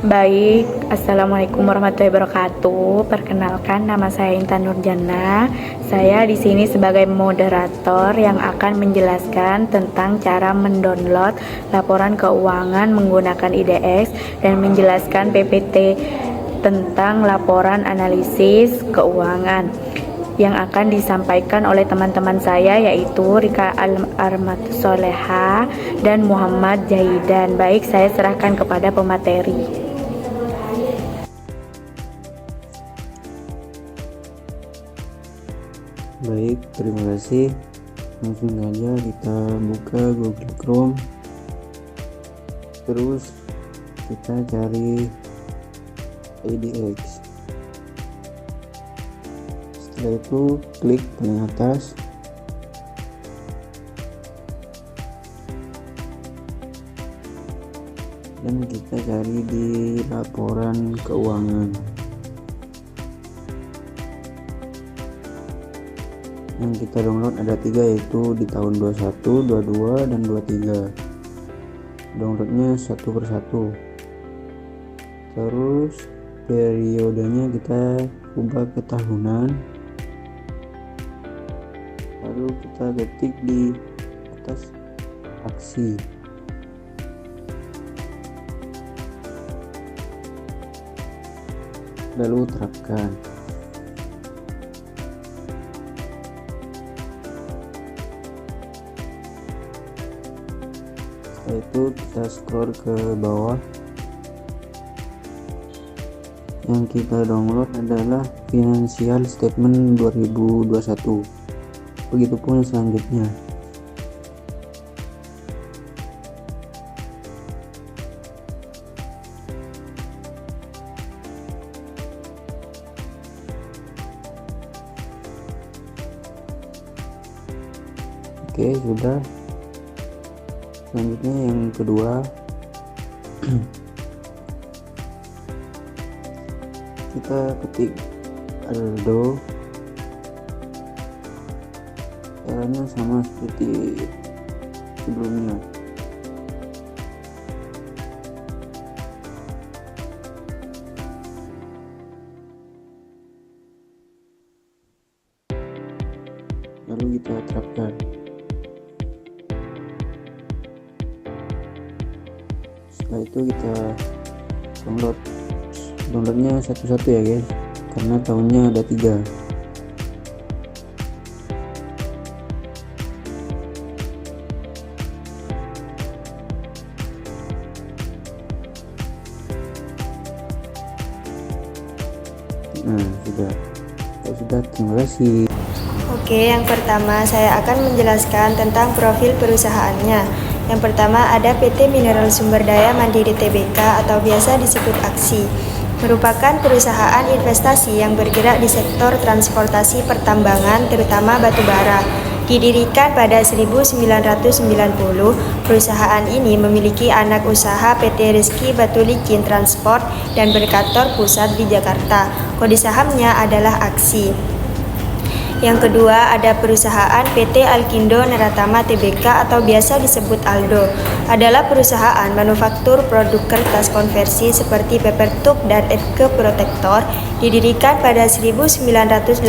Baik, Assalamualaikum warahmatullahi wabarakatuh. Perkenalkan, nama saya Intan Nurjana. Saya di sini sebagai moderator yang akan menjelaskan tentang cara mendownload laporan keuangan menggunakan IDX dan menjelaskan PPT tentang laporan analisis keuangan yang akan disampaikan oleh teman-teman saya, yaitu Rika Armatsoleha dan Muhammad Jahidan. Baik, saya serahkan kepada pemateri. Baik, terima kasih. Langsung saja kita buka Google Chrome. Terus kita cari IDX. Setelah itu klik paling atas. Dan kita cari di laporan keuangan. Yang kita download ada 3, yaitu di tahun 21, 22, dan 23. Downloadnya satu persatu. Terus periodenya kita ubah ke tahunan. Lalu kita ketik di atas aksi. Lalu terapkan. Setelah itu kita scroll ke bawah. Yang kita download adalah Financial Statement 2021. Begitupun selanjutnya. Oke, sudah. Selanjutnya yang kedua, kita ketik Aldo. Caranya sama seperti sebelumnya. Lalu kita terapkan. Setelah itu kita downloadnya satu-satu ya guys, karena tahunnya ada 3. Nah, sudah, terima kasih. Oke, yang pertama saya akan menjelaskan tentang profil perusahaannya. Yang pertama ada PT Mineral Sumber Daya Mandiri Tbk atau biasa disebut AKSI. Merupakan perusahaan investasi yang bergerak di sektor transportasi pertambangan terutama batubara. Didirikan pada 1990, perusahaan ini memiliki anak usaha PT Rizky Batu Licin Transport dan berkantor pusat di Jakarta. Kode sahamnya adalah AKSI. Yang kedua ada perusahaan PT Alkindo Neratama Tbk atau biasa disebut Aldo. Adalah perusahaan manufaktur produk kertas konversi seperti paper tube dan eke protektor. Didirikan pada 1989,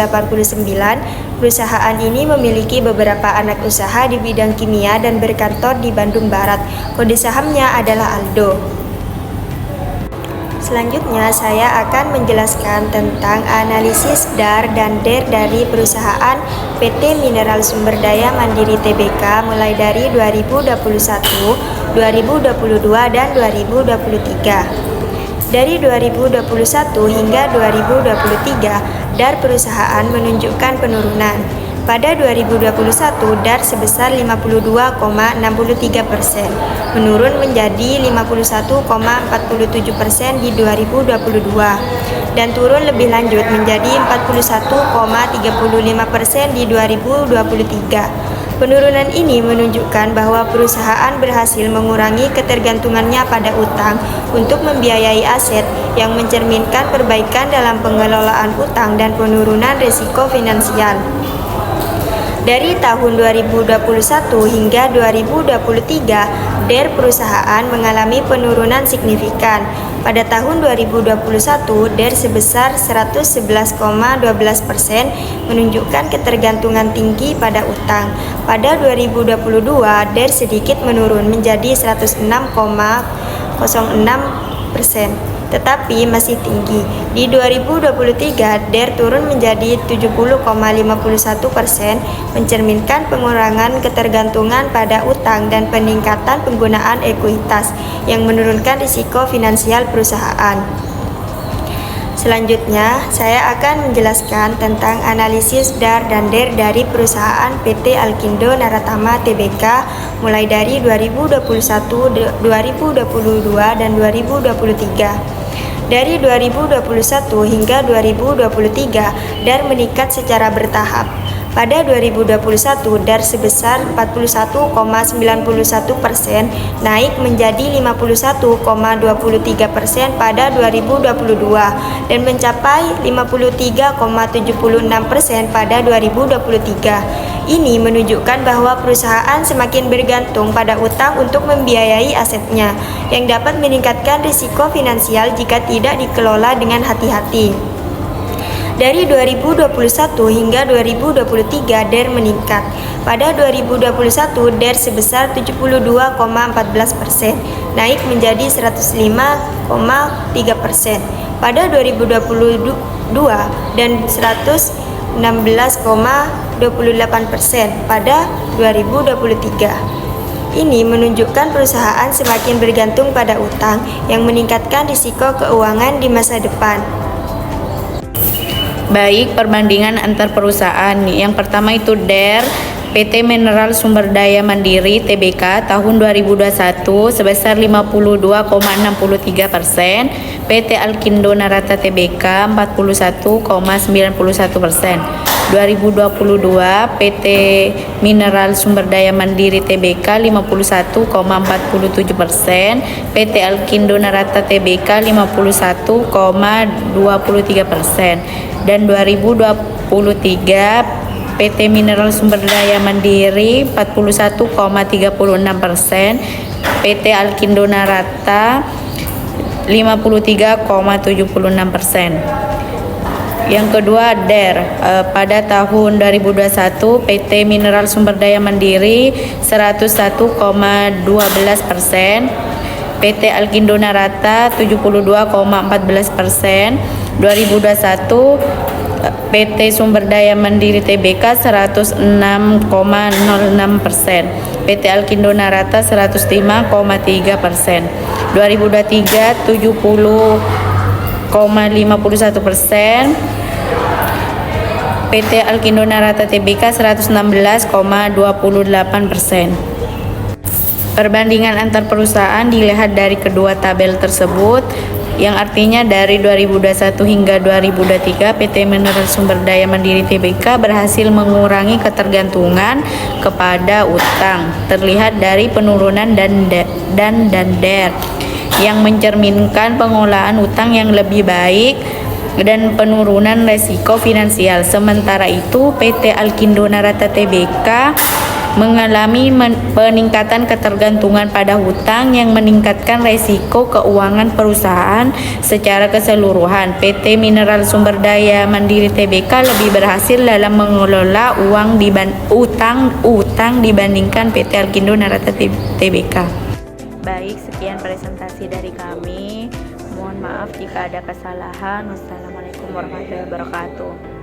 perusahaan ini memiliki beberapa anak usaha di bidang kimia dan berkantor di Bandung Barat. Kode sahamnya adalah Aldo. Selanjutnya saya akan menjelaskan tentang analisis DAR dan DER dari perusahaan PT Mineral Sumber Daya Mandiri Tbk mulai dari 2021, 2022, dan 2023. Dari 2021 hingga 2023, DAR perusahaan menunjukkan penurunan. Pada 2021, DAR sebesar 52,63%, menurun menjadi 51,47% di 2022, dan turun lebih lanjut menjadi 41,35% di 2023. Penurunan ini menunjukkan bahwa perusahaan berhasil mengurangi ketergantungannya pada utang untuk membiayai aset yang mencerminkan perbaikan dalam pengelolaan utang dan penurunan risiko finansial. Dari tahun 2021 hingga 2023, DER perusahaan mengalami penurunan signifikan. Pada tahun 2021, DER sebesar 111,12%, menunjukkan ketergantungan tinggi pada utang. Pada 2022, DER sedikit menurun menjadi 106,06%, tetapi masih tinggi. Di 2023, DER turun menjadi 70,51%, mencerminkan pengurangan ketergantungan pada utang dan peningkatan penggunaan ekuitas yang menurunkan risiko finansial perusahaan. Selanjutnya, saya akan menjelaskan tentang analisis DAR dan DER dari perusahaan PT Alkindo Naratama Tbk mulai dari 2021, 2022, dan 2023. Dari 2021 hingga 2023, DAR meningkat secara bertahap. Pada 2021, DAR sebesar 41,91%, naik menjadi 51,23% pada 2022, dan mencapai 53,76% pada 2023. Ini menunjukkan bahwa perusahaan semakin bergantung pada utang untuk membiayai asetnya, yang dapat meningkatkan risiko finansial jika tidak dikelola dengan hati-hati. Dari 2021 hingga 2023, DER meningkat. Pada 2021, DER sebesar 72,14%, naik menjadi 105,3% pada 2022 dan 116,28% pada 2023. Ini menunjukkan perusahaan semakin bergantung pada utang yang meningkatkan risiko keuangan di masa depan. Baik, perbandingan antar perusahaan. Yang pertama itu DER PT Mineral Sumber Daya Mandiri Tbk tahun 2021 sebesar 52,63%, PT Alkindo Narata Tbk 41,91%. 2022 PT Mineral Sumber Daya Mandiri Tbk 51,47%, PT Alkindo Narata Tbk 51,23%. Dan 2023 PT Mineral Sumber Daya Mandiri 41,36%, PT Alkindo Narata 53,76%. Yang kedua DER, pada tahun 2021 PT Mineral Sumber Daya Mandiri 101,12%, PT Alkindo Narata 72,14%. 2021 PT Sumber Daya Mandiri Tbk 106,06%, PT Alkindo Narata 105,3%. 2023 70,51%, PT Alkindo Narata Tbk 116,28%. Perbandingan antar perusahaan dilihat dari kedua tabel tersebut, yang artinya dari 2021 hingga 2023 PT Mineral Sumber Daya Mandiri Tbk berhasil mengurangi ketergantungan kepada utang, terlihat dari penurunan dan DER yang mencerminkan pengolahan utang yang lebih baik dan penurunan resiko finansial. Sementara itu, PT Alkindo Narata Tbk mengalami peningkatan ketergantungan pada hutang yang meningkatkan resiko keuangan perusahaan secara keseluruhan. PT Mineral Sumber Daya Mandiri Tbk lebih berhasil dalam mengelola utang dibandingkan PT Alkindo Narata Tbk. Baik, sekian presentasi dari kami. Mohon maaf jika ada kesalahan. Wassalamualaikum warahmatullahi wabarakatuh.